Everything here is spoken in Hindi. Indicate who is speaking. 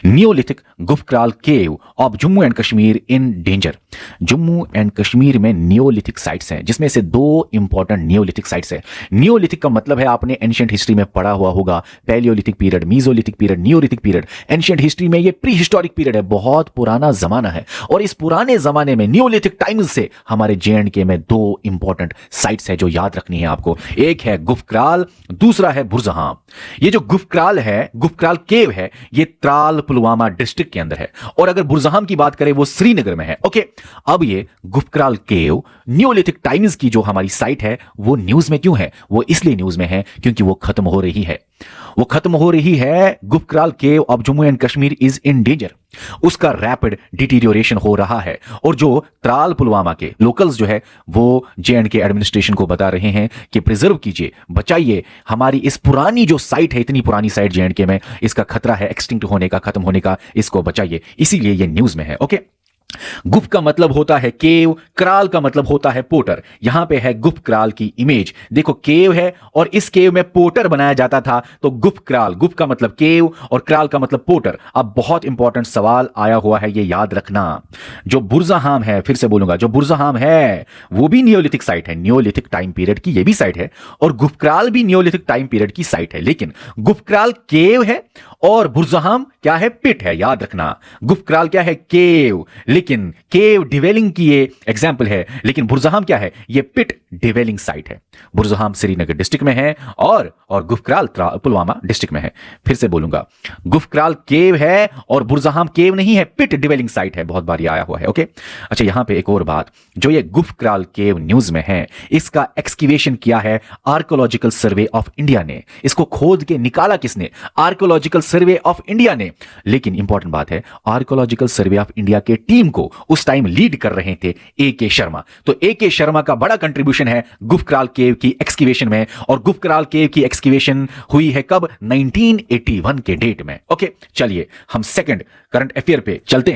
Speaker 1: Neolithic Gufkral cave of Jammu and Kashmir in danger. Jammu and Kashmir में नियोलिथिक साइट्स हैं, जिसमें से दो इंपॉर्टेंट नियोलिथिक साइट्स हैं। नियोलिथिक का मतलब है, आपने एंशिएंट हिस्ट्री में पढ़ा हुआ होगा, Palaeolithic period, mesolithic period, Neolithic period. Ancient history में ये प्री हिस्टोरिक पीरियड है, बहुत पुराना जमाना है। और इस पुराने जमाने में नियोलिथिक टाइम्स से हमारे JNK में दो इंपॉर्टेंट साइट्स है जो याद रखनी है आपको। एक है गुफक्राल, दूसरा है बुरजहाम। ये जो गुफक्राल है, गुफक्राल केव है, ये त्राल पुलवामा डिस्ट्रिक्ट के अंदर है। और अगर बुरजहाम की बात करें वो श्रीनगर में है। ओके, अब ये गुफक्राल केव नियोलिथिक टाइम्स की जो हमारी साइट है वो न्यूज में क्यों है? वो इसलिए न्यूज में है क्योंकि वो खत्म हो रही है। वो खत्म हो रही है। Gufkral cave of Jammu and Kashmir is in danger. उसका रैपिड डिटीरियोरेशन हो रहा है। और जो त्राल पुलवामा के लोकल्स जो है वो JNK एडमिनिस्ट्रेशन को बता रहे हैं कि प्रिजर्व कीजिए, बचाइए हमारी इस पुरानी जो साइट है, इतनी पुरानी साइट JNK में, इसका खतरा है एक्सटिंक्ट होने का, खत्म होने का, इसको बचाइए। इसीलिए ये न्यूज में है। ओके, गुफ का मतलब होता है केव, क्राल का मतलब होता है पोटर। यहां पे है गुफ क्राल की इमेज, देखो केव है और इस केव में पोटर बनाया जाता था, तो गुफ क्राल, गुफ का मतलब केव और क्राल का मतलब पोटर। अब बहुत इंपॉर्टेंट सवाल आया हुआ है, ये याद रखना। जो बुरजहाम है, फिर से बोलूंगा, जो बुरजहाम है वो भी नियोलिथिक साइट है, नियोलिथिक टाइम पीरियड की ये भी साइट है, और गुफक्राल भी नियोलिथिक टाइम पीरियड की साइट है। लेकिन गुफक्राल केव है और बुरजहाम क्या है? पिट है। याद रखना, गुफक्राल क्या है? केव, लेकिन केव डिवेलिंग की ये एग्जाम्पल है, लेकिन बुरजहाम क्या है? ये पिट डिवेलिंग साइट है। बुरजहाम श्रीनगर डिस्ट्रिक्ट में है और गुफक्राल पुलवामा डिस्ट्रिक्ट में है। फिर से बोलूंगा, गुफक्राल केव है और बुरजहाम केव नहीं है, पिट डिवेलिंग साइट है। बहुत बार ये आया हुआ है। ओके, अच्छा, यहां पे एक और बात, जो ये गुफक्राल केव न्यूज में है, इसका एक्सकीवेशन किया है आर्कोलॉजिकल सर्वे ऑफ इंडिया ने। इसको खोद के निकाला किसने? आर्कोलॉजिकल सर्वे ऑफ इंडिया ने। लेकिन इंपॉर्टेंट बात है, आर्कोलॉजिकल सर्वे ऑफ इंडिया के टीम को उस टाइम लीड कर रहे थे AK शर्मा। तो AK शर्मा का बड़ा कंट्रीब्यूशन है गुफक्राल केव की एक्सकीवेशन में। और गुफक्राल केव की एक्सकीवेशन हुई है कब? 1981 के डेट में। ओके, चलिए हम सेकंड करंट अफेयर पे चलते हैं।